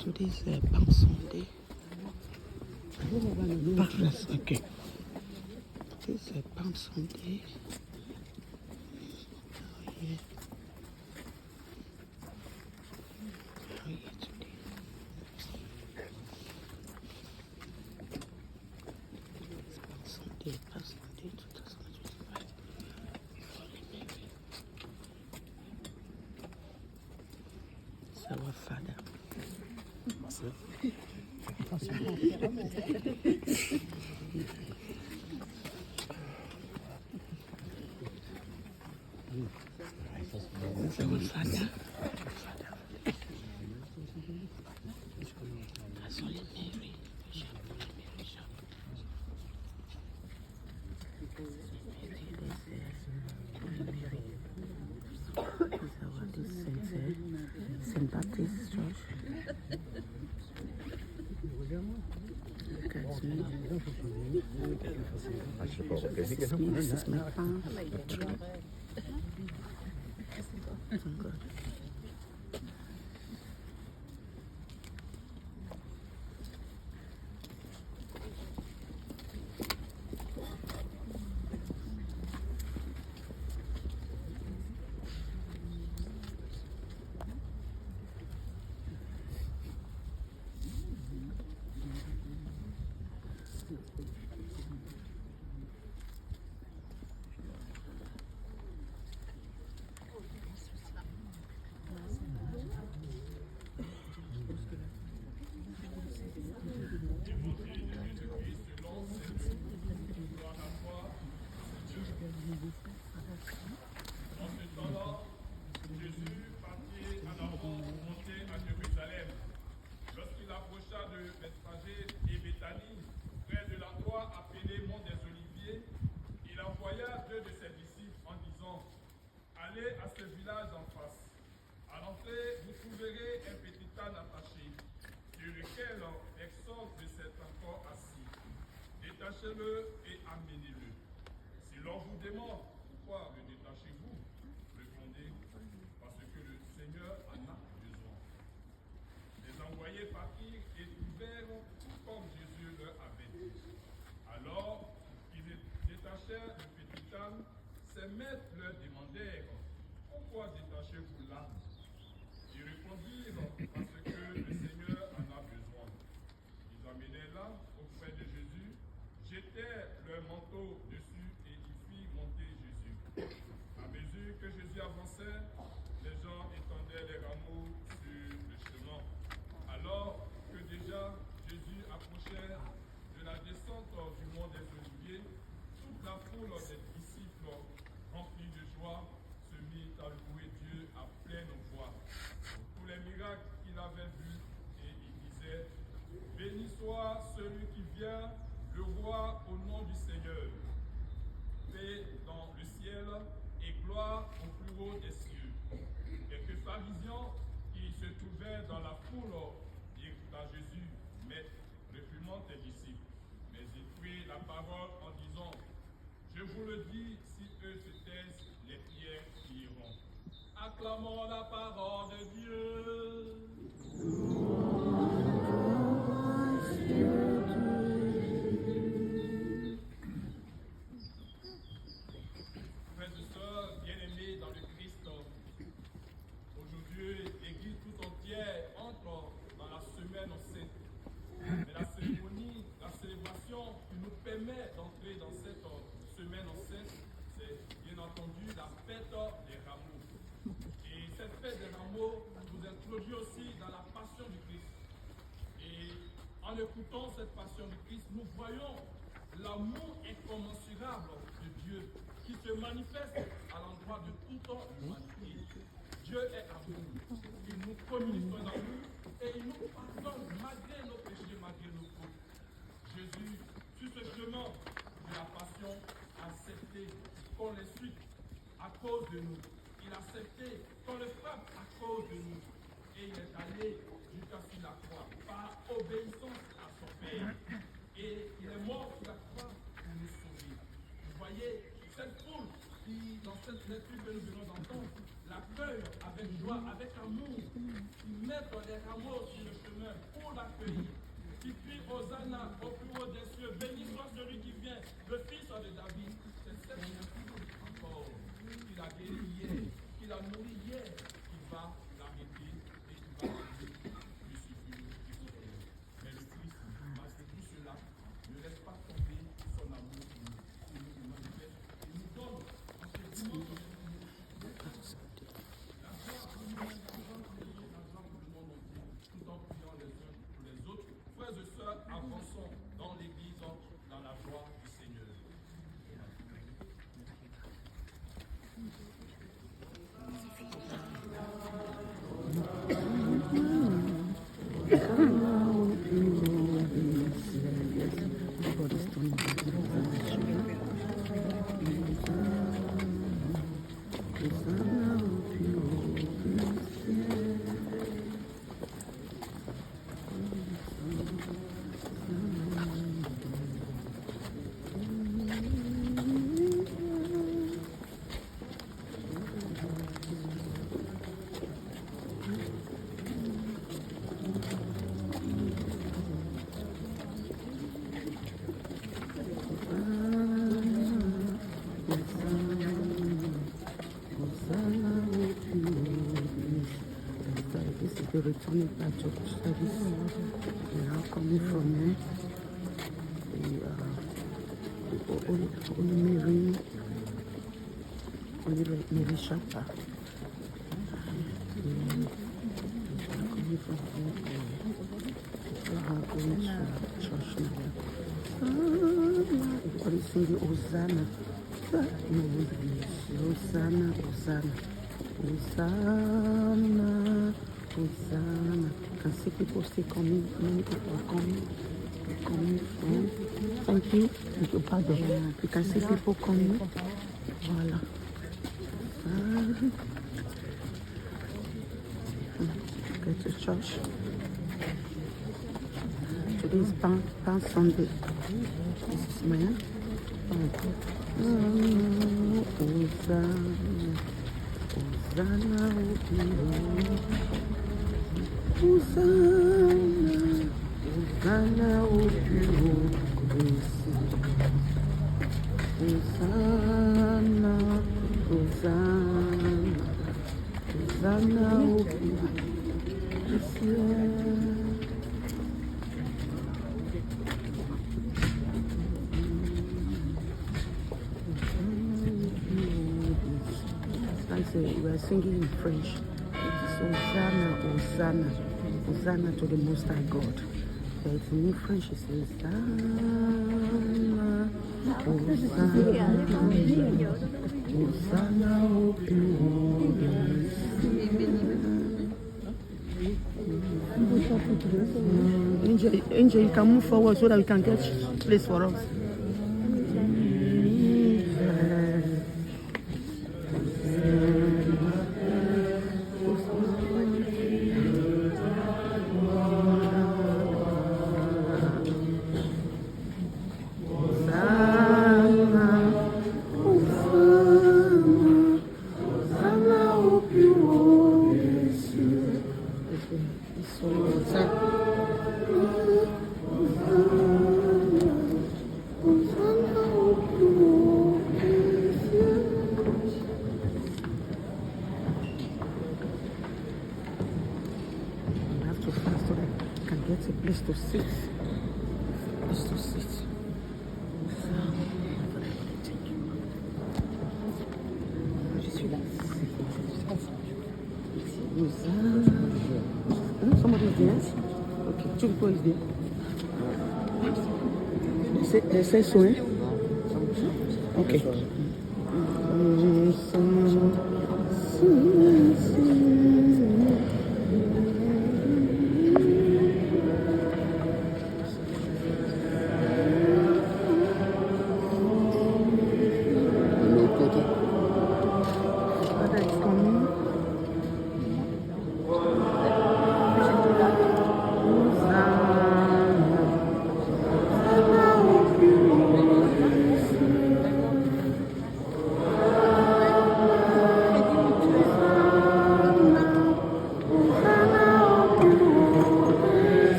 To this Palm Sunday. Yes, okay. This Palm Sunday. How are you? How are you today? Palm Sunday, 2025. Holy Mary. It's our Father. It's our Father. That's Holy Mary. Bishop, Holy Mary, Bishop. Saint Baptist Church. This is my palm tree. Good. Jésus partit en avant, monté à Jérusalem. Lorsqu'il approcha de Bethphagée et Béthanie, près de l'endroit appelé Mont des Oliviers, il envoya deux de ses disciples en disant: Allez à ce village en face. À l'entrée, vous trouverez un petit âne attaché, sur lequel l'exode de s'est encore assis. Détachez-le et amenez-le. Si l'on vous demande pourquoi le détachez-vous, répondez: parce que le Seigneur en a besoin. Les envoyés partirent et trouvèrent comme Jésus leur avait dit. Alors qu'ils détachèrent le petit âne, ses maîtres leur demandèrent: pourquoi détachez-vous l'âne? Ils répondirent: parce que le Seigneur en a besoin. Ils amenèrent l'âne auprès de Jésus, jetèrent leur manteau dessus et y firent monter Jésus. À mesure que Jésus avançait, les gens étendaient les rameaux sur le chemin. Alors que déjà Jésus approchait de la descente du mont des Oliviers, toute la foule des disciples, remplis de joie, se mit à louer Dieu à pleine voix pour tous les miracles qu'il avait vus, et il disait: béni soit celui qui vient, le roi au nom du Seigneur. Paix dans le ciel et gloire au plus haut des cieux. Quelques pharisiens qui se trouvaient dans la foule dirent à Jésus: Maître, réprimande tes disciples. Mais il prit la parole en disant: je vous le dis, si eux se taisent, les pierres iront. Acclamons la parole de Dieu. Frères et sœurs, bien-aimés dans le Christ, aujourd'hui, l'Église tout entière entre dans la semaine sainte. Mais la cérémonie, la célébration qui nous permet d'entrer dans cette semaine sainte, c'est bien entendu la fête des rameaux. Et cette fête des rameaux nous introduit aussi dans la passion du Christ. Et en écoutant cette passion du Christ, nous voyons l'amour incommensurable de Dieu qui se manifeste à l'endroit de toute l'humanité. Dieu est amour. Il nous communique son amour et il nous pardonne malgré nos péchés, malgré nos fautes. Jésus, sur ce chemin de la passion, a accepté qu'on les suive à cause de nous. Il a accepté qu'on le frappe à cause de nous. Et il est allé jusqu'à sur la croix par obéissance à son Père. Et il est mort sur la croix pour nous sauver. Vous voyez, cette foule qui, dans cette lecture que nous venons d'entendre, l'accueille avec joie, avec amour. Ils mettent les rameaux sur le chemin mains pour l'accueillir. Qui crie Hosanna au plus haut des cieux. Béni soit celui qui vient, le fils de David. C'est cette encore qu'il a guéri hier, qu'il a nourri hier, qui va l'arrêter et qui va lui suffire. Mais le Christ, malgré tout cela, ne laisse pas tomber son amour pour nous. Il nous manifeste, il nous donne en ce dimanche. Frères et sœurs, avançons dans l'église, dans la joie du Seigneur. The returning back to service. We are coming from Holy Mary Shapa. We are coming from here. People are going to church now. Everybody singing Hosanna. Hosanna, Hosanna, Hosanna. Hosanna. Can see people still coming. Many people are coming. Thank you. Thank you, pardon. You can see people coming. Voila. Go to church. Today is Palm Sunday. This is my Hosanna. Hosanna, Hosanna, Hosanna, Hosanna, Hosanna, we are singing in French. Hosanna, Hosanna, Hosanna to the Most High God. But in French it says Hosanna, Hosanna, Hosanna, Angel, you can move forward so that we can get place for us. Place to sit. Place to sit. Je suis là. Somebody is there? Okay. Two people is there. They say so, eh? Okay.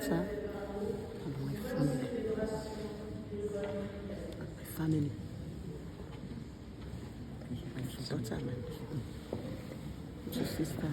daughter and my family. My family. My daughter, my sister.